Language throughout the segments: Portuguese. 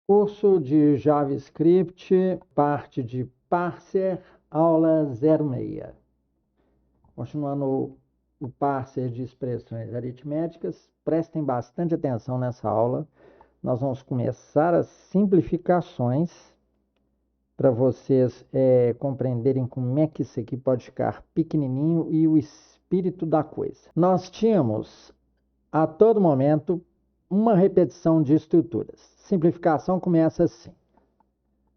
Curso de JavaScript, parte de Parser, aula 06. Continuando o parser de expressões aritméticas, prestem bastante atenção nessa aula. Nós vamos começar as simplificações para vocês compreenderem como é que isso aqui pode ficar pequenininho e o espírito da coisa. Nós tínhamos, a todo momento, uma repetição de estruturas. Simplificação começa assim.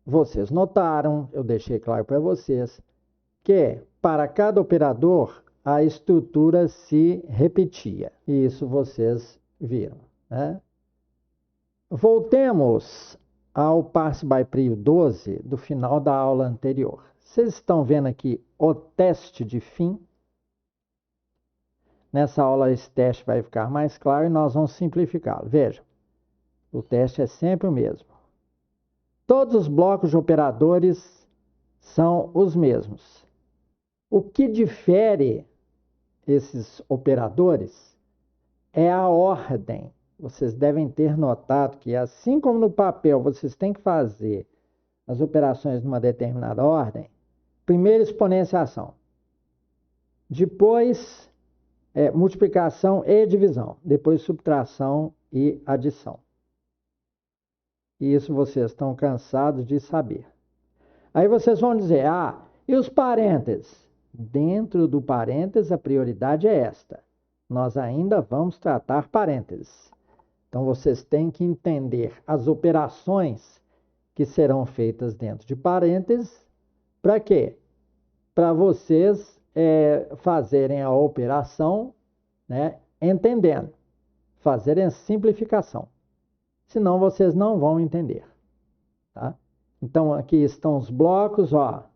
Vocês notaram, eu deixei claro para vocês, que para cada operador a estrutura se repetia. E isso vocês viram, né? Voltemos ao passe by prio 12 do final da aula anterior. Vocês estão vendo aqui o teste de fim? Nessa aula esse teste vai ficar mais claro e nós vamos simplificá-lo. Veja, o teste é sempre o mesmo. Todos os blocos de operadores são os mesmos. O que difere esses operadores é a ordem. Vocês devem ter notado que, assim como no papel vocês têm que fazer as operações numa determinada ordem, primeiro exponenciação, depois multiplicação e divisão, depois subtração e adição. E isso vocês estão cansados de saber. Aí vocês vão dizer, e os parênteses? Dentro do parênteses, a prioridade é esta. Nós ainda vamos tratar parênteses. Então, vocês têm que entender as operações que serão feitas dentro de parênteses. Para quê? Para vocês fazerem a operação, né, entendendo, fazerem a simplificação. Senão, vocês não vão entender. Tá? Então, aqui estão os blocos, ó.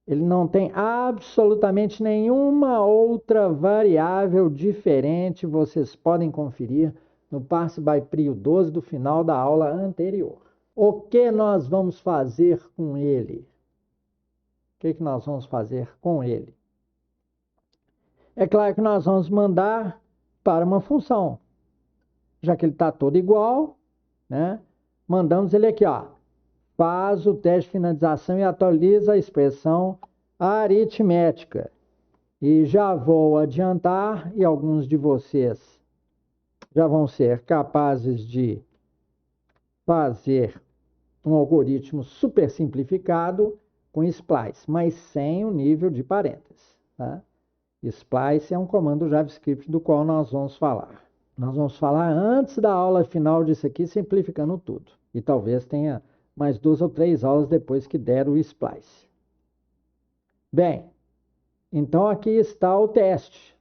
Ele não tem absolutamente nenhuma outra variável diferente. Vocês podem conferir no passe by prio 12 do final da aula anterior. O que nós vamos fazer com ele? O que nós vamos fazer com ele? É claro que nós vamos mandar para uma função. Já que ele está todo igual, né? Mandamos ele aqui, ó. Faz o teste de finalização e atualiza a expressão aritmética. E já vou adiantar, e alguns de vocês já vão ser capazes de fazer um algoritmo super simplificado com splice, mas sem o nível de parênteses. Tá? Splice é um comando JavaScript do qual nós vamos falar. Nós vamos falar antes da aula final disso aqui, simplificando tudo. E talvez tenha mais 2 ou 3 aulas depois que der o splice. Bem, então aqui está o teste.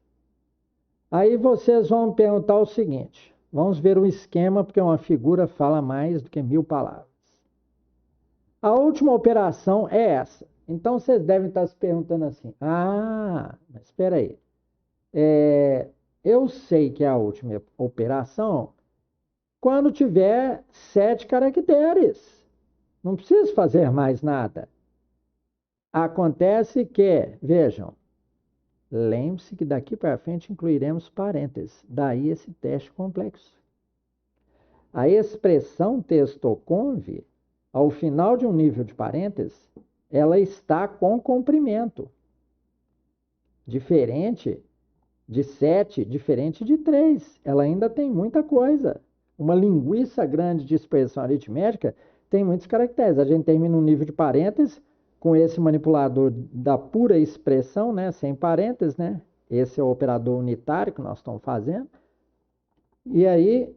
Aí vocês vão perguntar o seguinte, vamos ver o esquema, porque uma figura fala mais do que 1000 palavras. A última operação é essa. Então vocês devem estar se perguntando assim, mas espera aí. Eu sei que é a última operação quando tiver 7 caracteres. Não preciso fazer mais nada. Acontece que, vejam, lembre-se que daqui para frente incluiremos parênteses. Daí esse teste complexo. A expressão textoconv, ao final de um nível de parênteses, ela está com comprimento. Diferente de 7, diferente de 3. Ela ainda tem muita coisa. Uma linguiça grande de expressão aritmética tem muitos caracteres. A gente termina um nível de parênteses com esse manipulador da pura expressão, né, sem parênteses, né? Esse é o operador unitário que nós estamos fazendo. E aí,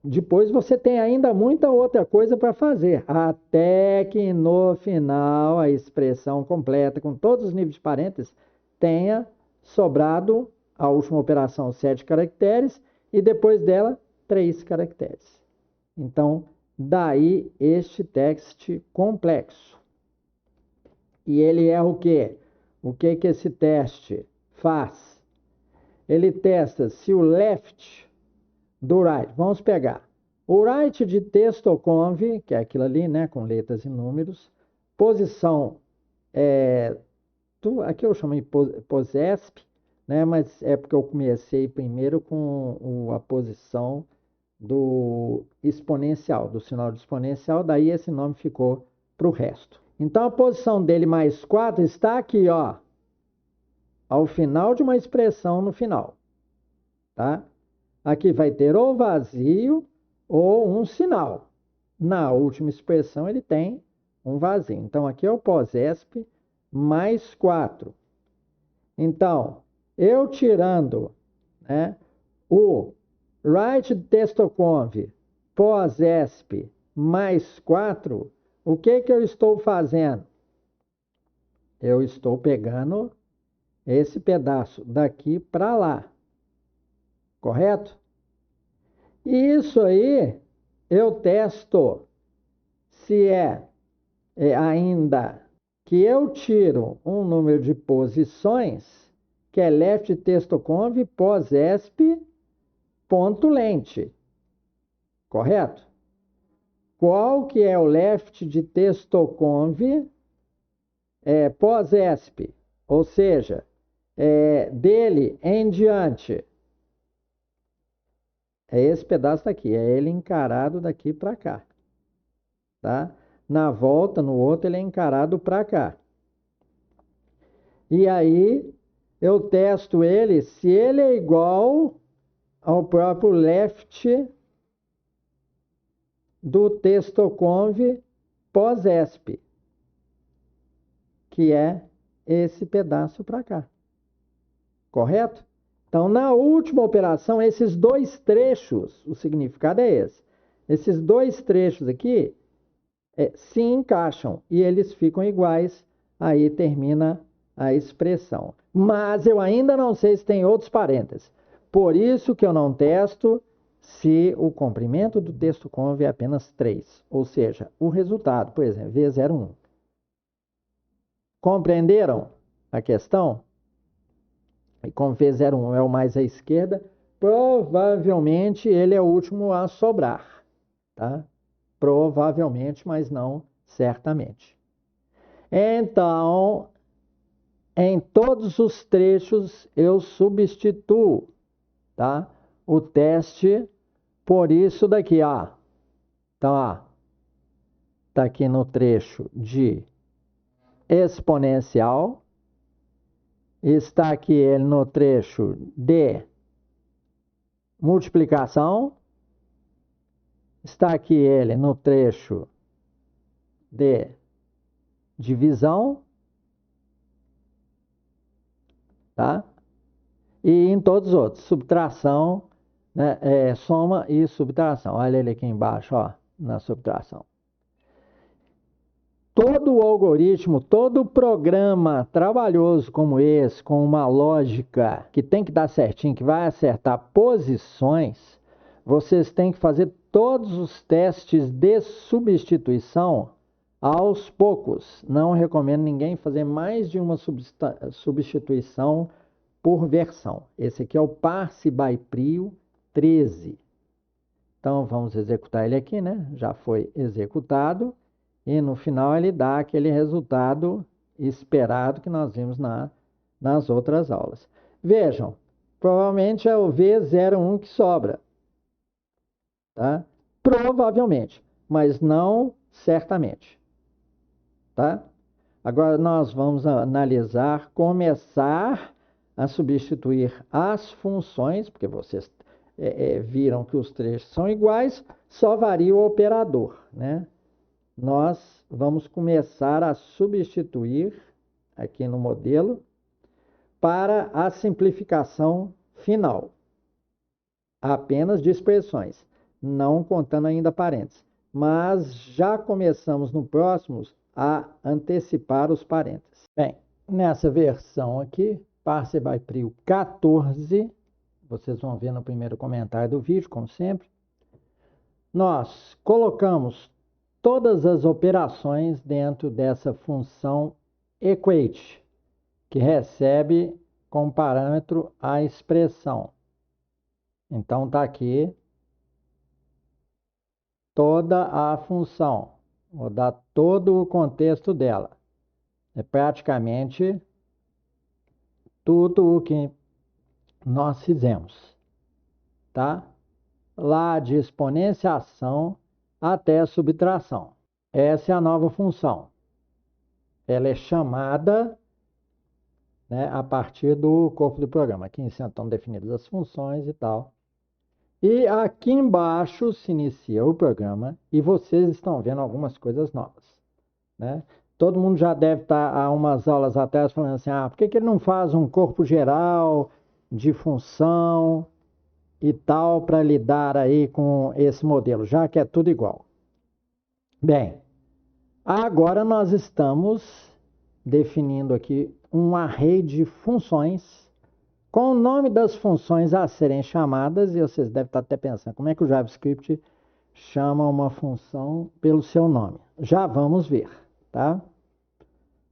depois você tem ainda muita outra coisa para fazer, até que no final a expressão completa, com todos os níveis de parênteses, tenha sobrado a última operação 7 caracteres e depois dela 3 caracteres. Então, daí este teste complexo. E ele é o quê? O que esse teste faz? Ele testa se o left do right, vamos pegar o right de textoconv, que é aquilo ali, né, com letras e números, posição, aqui eu chamo de posesp, né, mas é porque eu comecei primeiro com a posição do exponencial, do sinal de exponencial, daí esse nome ficou para o resto. Então, a posição dele mais 4 está aqui, ó, ao final de uma expressão no final, tá? Aqui vai ter ou vazio ou um sinal. Na última expressão ele tem um vazio. Então, aqui é o POSESP mais 4. Então, eu tirando, né, o Write Testoconv POSESP mais 4, o que que eu estou fazendo? Eu estou pegando esse pedaço daqui para lá, correto? E isso aí eu testo se é ainda que eu tiro um número de posições que é left testoconv POSESP ponto lente, correto? Qual que é o left de testoconv POSESP? Ou seja, dele em diante. É esse pedaço daqui, é ele encarado daqui para cá, tá? Na volta, no outro, ele é encarado para cá. E aí, eu testo ele se ele é igual ao próprio left do testoconv POSESP, que é esse pedaço para cá, correto? Então, na última operação, esses dois trechos, o significado é esse. Esses dois trechos aqui se encaixam e eles ficam iguais, aí termina a expressão. Mas eu ainda não sei se tem outros parênteses. Por isso que eu não testo se o comprimento do texto conv é apenas 3. Ou seja, o resultado, por exemplo, V01. Compreenderam a questão? E como V01 é o mais à esquerda, provavelmente ele é o último a sobrar, tá? Provavelmente, mas não certamente. Então, em todos os trechos eu substituo, tá, o teste por isso daqui, ó. Então, ó, tá aqui no trecho de exponencial, está aqui ele no trecho de multiplicação, está aqui ele no trecho de divisão, tá? E em todos os outros, subtração, né, soma e subtração. Olha ele aqui embaixo, ó, na subtração. Todo o algoritmo, todo programa trabalhoso como esse, com uma lógica que tem que dar certinho, que vai acertar posições, vocês têm que fazer todos os testes de substituição aos poucos. Não recomendo ninguém fazer mais de uma substituição por versão. Esse aqui é o Parse by Prio 13. Então, vamos executar ele aqui, né? Já foi executado. E no final ele dá aquele resultado esperado que nós vimos nas outras aulas. Vejam, provavelmente é o V01 que sobra, tá? Provavelmente, mas não certamente, tá? Agora nós vamos analisar, começar a substituir as funções, porque vocês viram que os trechos são iguais, só varia o operador, né? Nós vamos começar a substituir aqui no modelo para a simplificação final, apenas de expressões, não contando ainda parênteses. Mas já começamos no próximo a antecipar os parênteses. Bem, nessa versão aqui, Parse by Prio 14, vocês vão ver no primeiro comentário do vídeo, como sempre, nós colocamos todas as operações dentro dessa função equate, que recebe como parâmetro a expressão. Então, está aqui toda a função. Vou dar todo o contexto dela. É praticamente tudo o que nós fizemos, tá? lá de exponenciação até subtração. Essa é a nova função. Ela é chamada, né, a partir do corpo do programa. Aqui estão definidas as funções e tal. E aqui embaixo se inicia o programa e vocês estão vendo algumas coisas novas, né? Todo mundo já deve estar há umas aulas atrás falando assim, por que ele não faz um corpo geral de função e tal para lidar aí com esse modelo, já que é tudo igual. Bem, agora nós estamos definindo aqui um array de funções com o nome das funções a serem chamadas, e vocês devem estar até pensando, como é que o JavaScript chama uma função pelo seu nome? Já vamos ver, tá?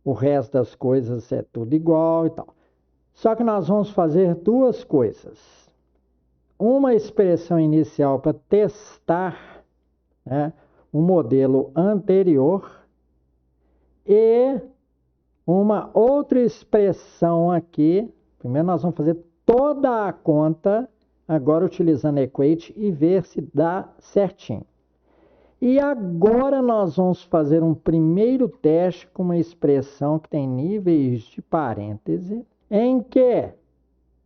O resto das coisas é tudo igual e tal. Só que nós vamos fazer duas coisas. Uma expressão inicial para testar, né, um modelo anterior e uma outra expressão aqui. Primeiro nós vamos fazer toda a conta, agora utilizando equate, e ver se dá certinho. E agora nós vamos fazer um primeiro teste com uma expressão que tem níveis de parêntese, em que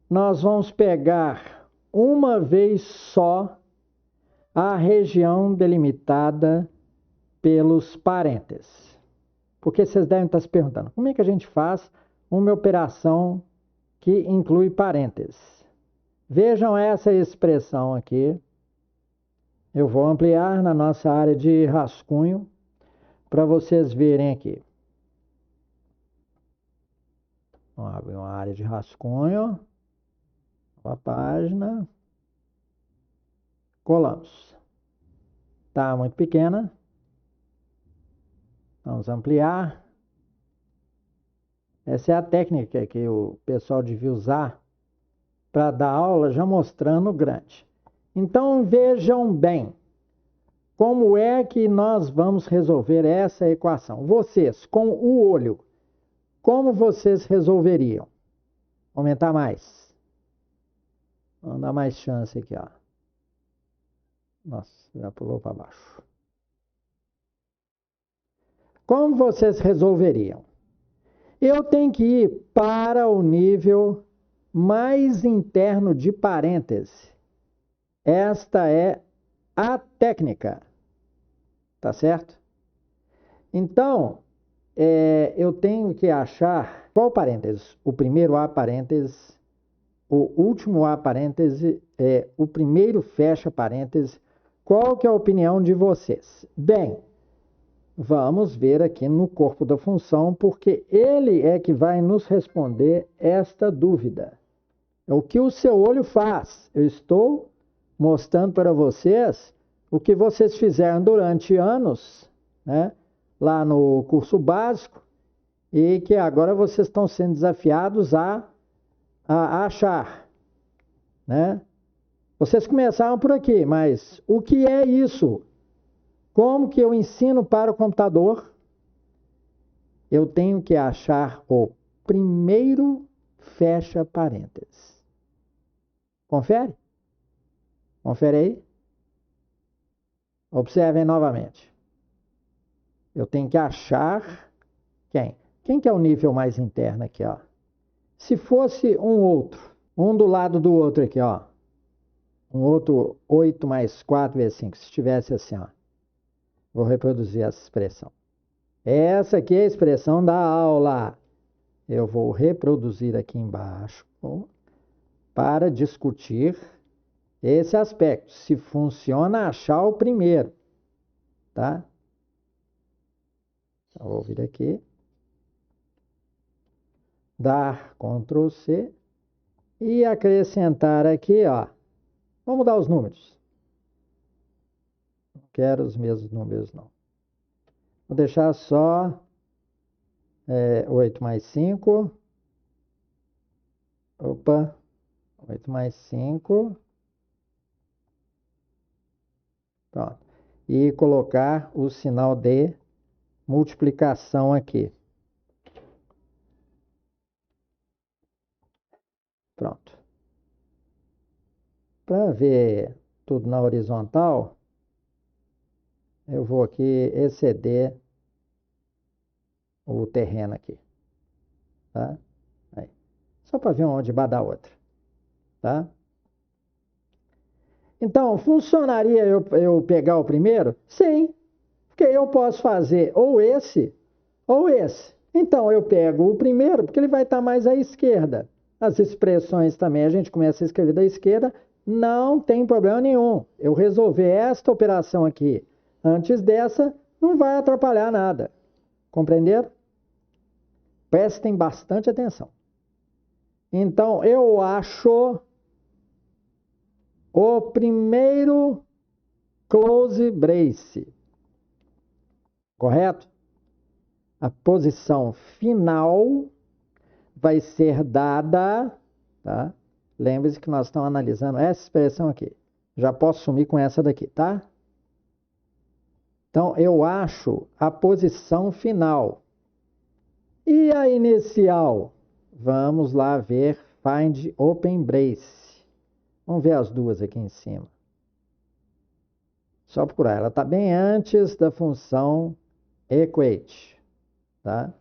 nós vamos pegar uma vez só a região delimitada pelos parênteses. Porque vocês devem estar se perguntando, como é que a gente faz uma operação que inclui parênteses? Vejam essa expressão aqui. Eu vou ampliar na nossa área de rascunho para vocês verem aqui. Vamos abrir uma área de rascunho. Nova página. Colamos. Está muito pequena. Vamos ampliar. Essa é a técnica que o pessoal devia usar para dar aula já mostrando grande. Então vejam bem. Como é que nós vamos resolver essa equação? Vocês, com o olho, como vocês resolveriam? Aumentar mais. Vamos dar mais chance aqui, ó. Nossa, já pulou para baixo. Como vocês resolveriam? Eu tenho que ir para o nível mais interno de parêntese. Esta é a técnica. Tá certo? Então, eu tenho que achar qual parêntese? O primeiro A parêntese, o último A parêntese, o primeiro fecha parêntese. Qual que é a opinião de vocês? Bem, vamos ver aqui no corpo da função, porque ele é que vai nos responder esta dúvida. É o que o seu olho faz. Eu estou mostrando para vocês o que vocês fizeram durante anos, né, lá no curso básico, e que agora vocês estão sendo desafiados a achar, né? Vocês começaram por aqui, mas o que é isso? Como que eu ensino para o computador? Eu tenho que achar o primeiro fecha parênteses. Confere? Confere aí. Observem novamente. Eu tenho que achar quem? Quem que é o nível mais interno aqui, ó? Se fosse um outro, um do lado do outro aqui, ó. Um outro 8 mais 4 vezes 5. Se estivesse assim, ó. Vou reproduzir essa expressão. Essa aqui é a expressão da aula. Eu vou reproduzir aqui embaixo para discutir esse aspecto. Se funciona achar o primeiro, tá? Então, vou vir aqui. Dar Ctrl C e acrescentar aqui, ó. Vamos mudar os números. Não quero os mesmos números, não. Vou deixar só 8 mais 5. Opa, 8 mais 5. Pronto. E colocar o sinal de multiplicação aqui. Pronto. Para ver tudo na horizontal, eu vou aqui exceder o terreno aqui, tá? Aí. Só para ver uma debaixo da outra, tá? Então, funcionaria eu pegar o primeiro? Sim, porque eu posso fazer ou esse ou esse. Então, eu pego o primeiro, porque ele vai estar mais à esquerda. As expressões também, a gente começa a escrever da esquerda, não tem problema nenhum. Eu resolver esta operação aqui antes dessa, não vai atrapalhar nada. Compreenderam? Prestem bastante atenção. Então, eu acho o primeiro close brace, correto? A posição final vai ser dada, tá? Lembre-se que nós estamos analisando essa expressão aqui. Já posso sumir com essa daqui, tá? Então, eu acho a posição final. E a inicial? Vamos lá ver find open brace. Vamos ver as duas aqui em cima. Só procurar. Ela está bem antes da função equate, tá?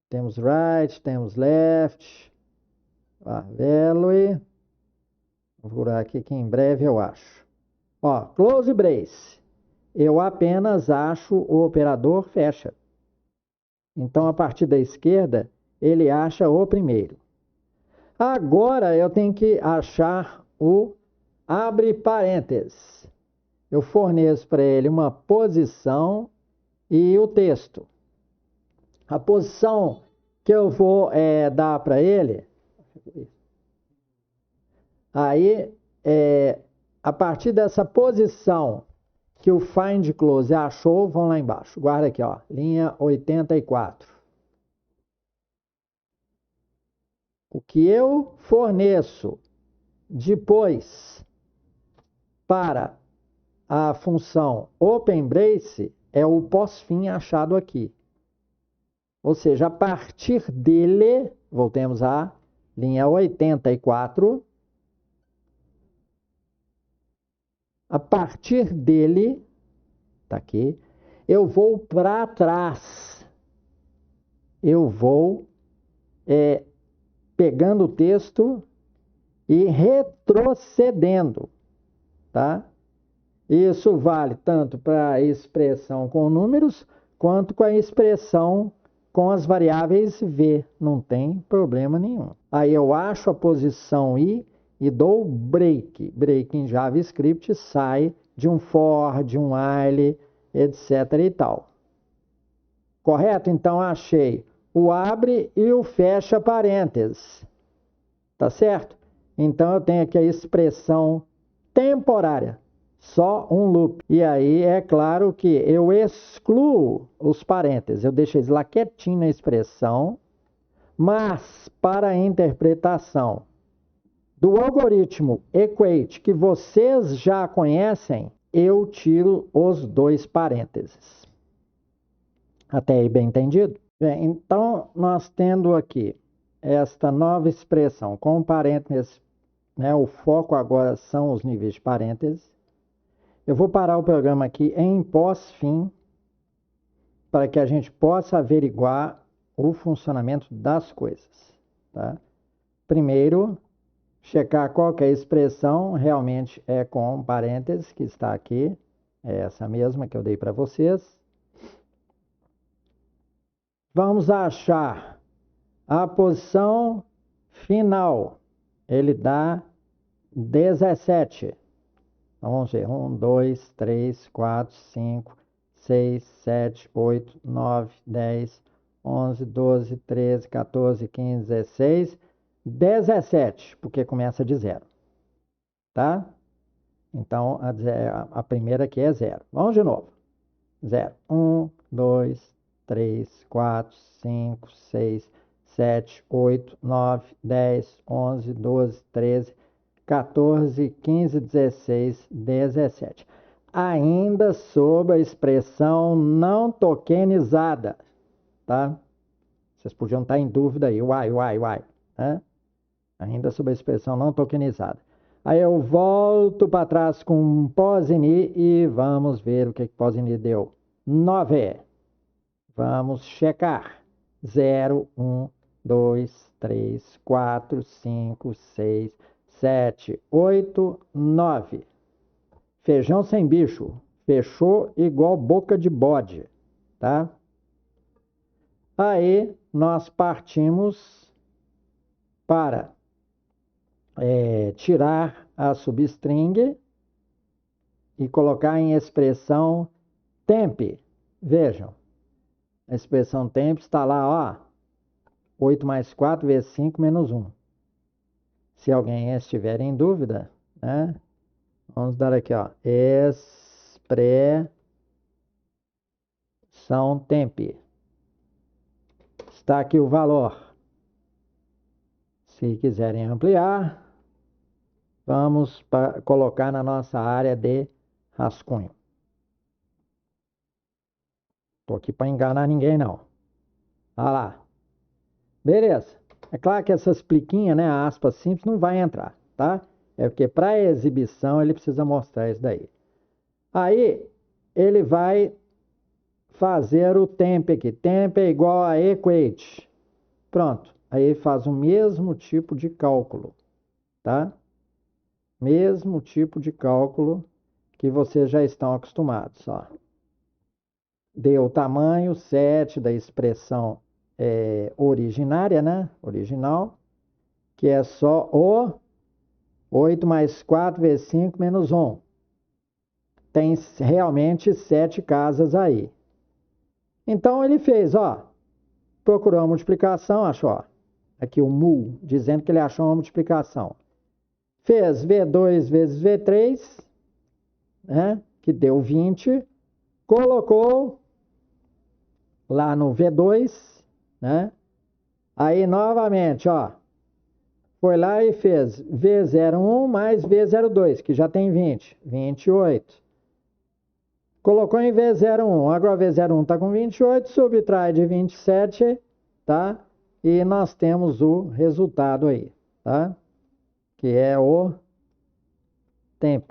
Temos right, temos left, value. Vou procurar aqui que em breve eu acho. Ó, close brace. Eu apenas acho o operador fecha. Então, a partir da esquerda, ele acha o primeiro. Agora, eu tenho que achar o abre parênteses. Eu forneço para ele uma posição e o texto. A posição que eu vou dar para ele, aí, a partir dessa posição que o find close achou, vão lá embaixo. Guarda aqui, ó, linha 84. O que eu forneço depois para a função openBrace é o pós-fim achado aqui. Ou seja, a partir dele, voltemos à linha 84, a partir dele, tá aqui, eu vou para trás. Eu vou pegando o texto e retrocedendo, tá? Isso vale tanto para a expressão com números, quanto com a expressão com as variáveis v. Não tem problema nenhum. Aí eu acho a posição i e dou break. Break em JavaScript sai de um for, de um while, etc. e tal. Correto? Então, achei o abre e o fecha parênteses. Tá certo? Então, eu tenho aqui a expressão temporária. Só um loop. E aí, é claro que eu excluo os parênteses. Eu deixo eles lá quietinho na expressão. Mas, para a interpretação do algoritmo equate, que vocês já conhecem, eu tiro os dois parênteses. Até aí, bem entendido? Bem, então, nós tendo aqui esta nova expressão com parênteses, né, o foco agora são os níveis de parênteses. Eu vou parar o programa aqui em pós-fim, para que a gente possa averiguar o funcionamento das coisas. Tá? Primeiro, checar qual que é a expressão, realmente é com parênteses, que está aqui, é essa mesma que eu dei para vocês. Vamos achar a posição final. Ele dá 17. Então, vamos ver. 1, 2, 3, 4, 5, 6, 7, 8, 9, 10, 11, 12, 13, 14, 15, 16, 17, porque começa de 0. Tá? Então, a primeira aqui é 0. Vamos de novo. 0. 1, 2, 3, 4, 5, 6, 7, 8, 9, 10, 11, 12, 13, 14, 15, 16, 17. Ainda sob a expressão não tokenizada, tá? Vocês podiam estar em dúvida aí, né? Ainda sob a expressão não tokenizada. Aí eu volto para trás com POSINI e vamos ver o que POSINI deu. 9. Vamos checar. 0, 1, 2, 3, 4, 5, 6, 7, 8, 9. Feijão sem bicho. Fechou igual boca de bode, tá? Aí nós partimos para tirar a substring e colocar em expressão temp. Vejam, a expressão temp está lá, ó. 8 mais 4 vezes 5 menos 1. Se alguém estiver em dúvida, né? Vamos dar aqui, ó. Expressão temp. Está aqui o valor. Se quiserem ampliar, vamos colocar na nossa área de rascunho. Estou aqui para enganar ninguém, não. Olha lá. Beleza. É claro que essas pliquinhas, né, a aspa simples, não vai entrar, tá? É porque para exibição ele precisa mostrar isso daí. Aí ele vai fazer o temp aqui. Temp é igual a equate. Pronto. Aí faz o mesmo tipo de cálculo, tá? Mesmo tipo de cálculo que vocês já estão acostumados, ó. Deu o tamanho 7 da expressão originária, né? Original, que é só o 8 mais 4 vezes 5 menos 1. Tem realmente 7 casas aí. Então ele fez, ó, procurou a multiplicação, achou, ó, aqui o mu, dizendo que ele achou uma multiplicação. Fez V2 vezes V3, né, que deu 20, colocou lá no V2, né, aí novamente, ó, foi lá e fez V01 mais V02, que já tem 20, 28. Colocou em V01, agora V01 está com 28, subtrai de 27, tá? E nós temos o resultado aí, tá? Que é o temp.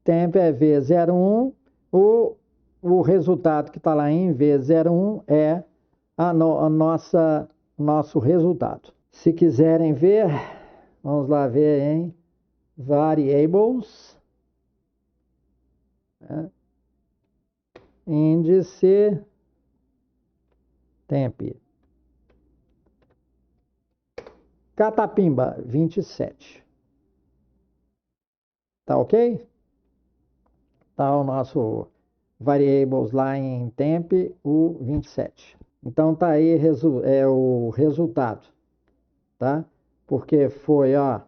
Temp é V01, o resultado que está lá em V01 é nosso resultado. Se quiserem ver, vamos lá ver em Variables. Índice temp. Catapimba, 27. Tá ok? Tá o nosso variables lá em temp, o 27. Então tá aí o resultado, tá? Porque foi, ó,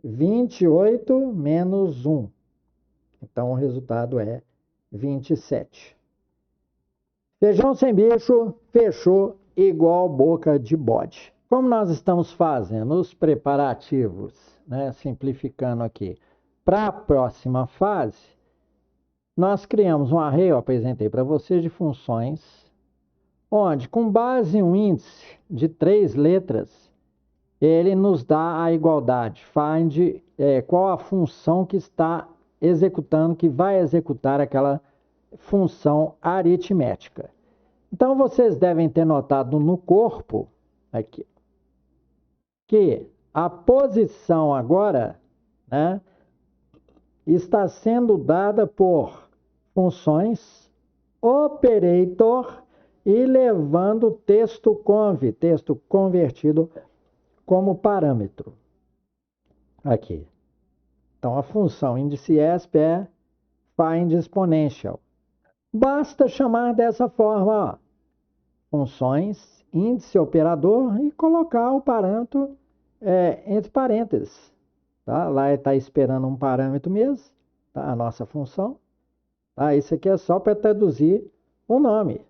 28 menos 1. Então o resultado é 27. Feijão sem bicho, fechou igual boca de bode. Como nós estamos fazendo os preparativos, né, simplificando aqui, para a próxima fase, nós criamos um array, eu apresentei para vocês, de funções, onde, com base em um índice de 3 letras, ele nos dá a igualdade, find qual a função que está executando, que vai executar aquela função aritmética. Então, vocês devem ter notado no corpo, aqui, que a posição agora, né, está sendo dada por funções operator e levando texto convertido como parâmetro. Aqui. Então, a função índice ESP é find exponential. Basta chamar dessa forma, ó, funções, índice operador e colocar o parâmetro entre parênteses. Tá? Lá está esperando um parâmetro mesmo, tá? A nossa função. Tá? Isso aqui é só para traduzir o nome.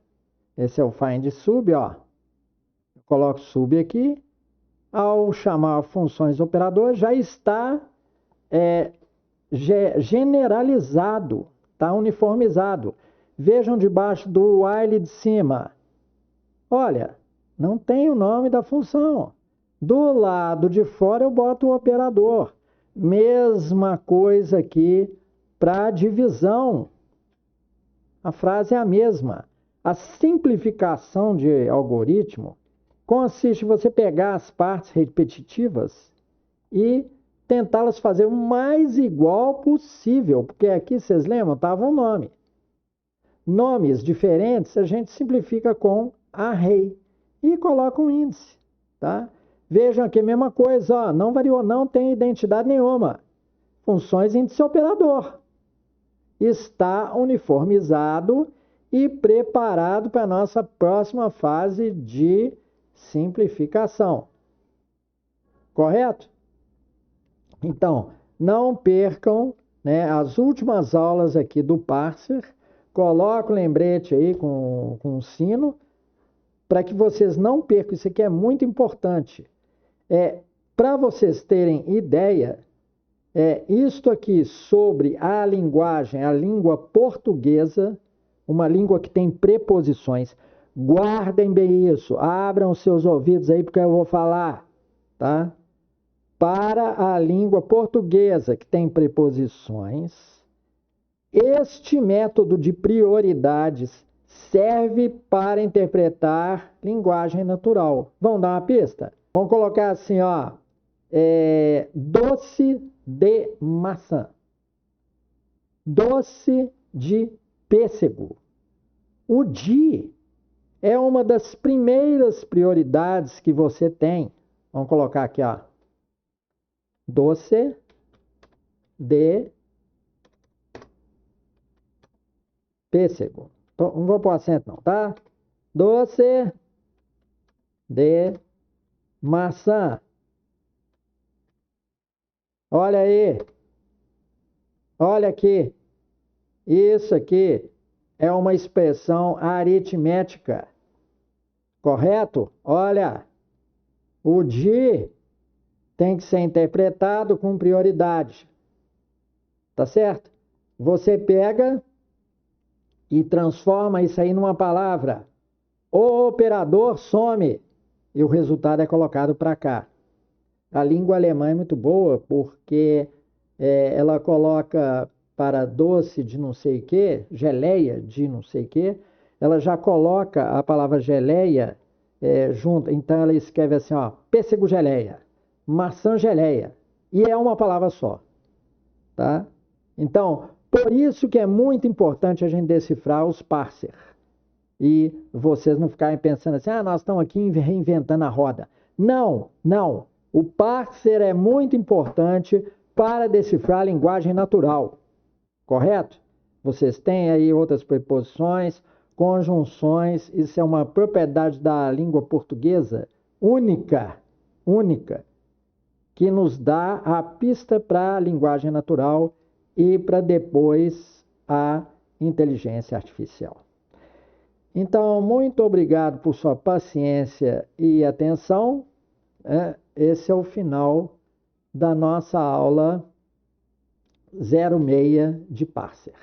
Esse é o find sub, ó. Eu coloco sub aqui. Ao chamar funções operador, já está generalizado, tá? Uniformizado. Vejam debaixo do while de cima. Olha, não tem o nome da função. Do lado de fora eu boto o operador. Mesma coisa aqui para divisão. A frase é a mesma. A simplificação de algoritmo consiste em você pegar as partes repetitivas e tentá-las fazer o mais igual possível, porque aqui, vocês lembram, estava um nome. Nomes diferentes a gente simplifica com array e coloca um índice, tá? Vejam aqui a mesma coisa, ó, não variou, não tem identidade nenhuma. Funções índice operador. Está uniformizado e preparado para a nossa próxima fase de simplificação. Correto? Então, não percam, né, as últimas aulas aqui do parser. Coloca o lembrete aí com o sino para que vocês não percam. Isso aqui é muito importante. Para vocês terem ideia, isto aqui sobre a linguagem, a língua portuguesa, uma língua que tem preposições. Guardem bem isso, abram os seus ouvidos aí porque eu vou falar, tá? Para a língua portuguesa que tem preposições, este método de prioridades serve para interpretar linguagem natural. Vamos dar uma pista? Vamos colocar assim, ó, doce de maçã, doce de pêssego. O de é uma das primeiras prioridades que você tem. Vamos colocar aqui, ó, doce de pêssego. Não vou pôr acento não, tá? Doce de maçã. Olha aí. Olha aqui. Isso aqui é uma expressão aritmética. Correto? Olha. O de tem que ser interpretado com prioridade. Tá certo? Você pega e transforma isso aí numa palavra. O operador some e o resultado é colocado para cá. A língua alemã é muito boa porque ela coloca para doce de não sei o que, geleia de não sei o que, ela já coloca a palavra geleia junto. Então ela escreve assim, ó, pêssego geleia, maçã geleia. E é uma palavra só. Tá? Então, por isso que é muito importante a gente decifrar os parser. E vocês não ficarem pensando assim, nós estamos aqui reinventando a roda. Não, não. O parser é muito importante para decifrar a linguagem natural. Correto? Vocês têm aí outras preposições, conjunções, isso é uma propriedade da língua portuguesa única, que nos dá a pista para a linguagem natural e para depois a inteligência artificial. Então, muito obrigado por sua paciência e atenção. Esse é o final da nossa aula 06 de parser.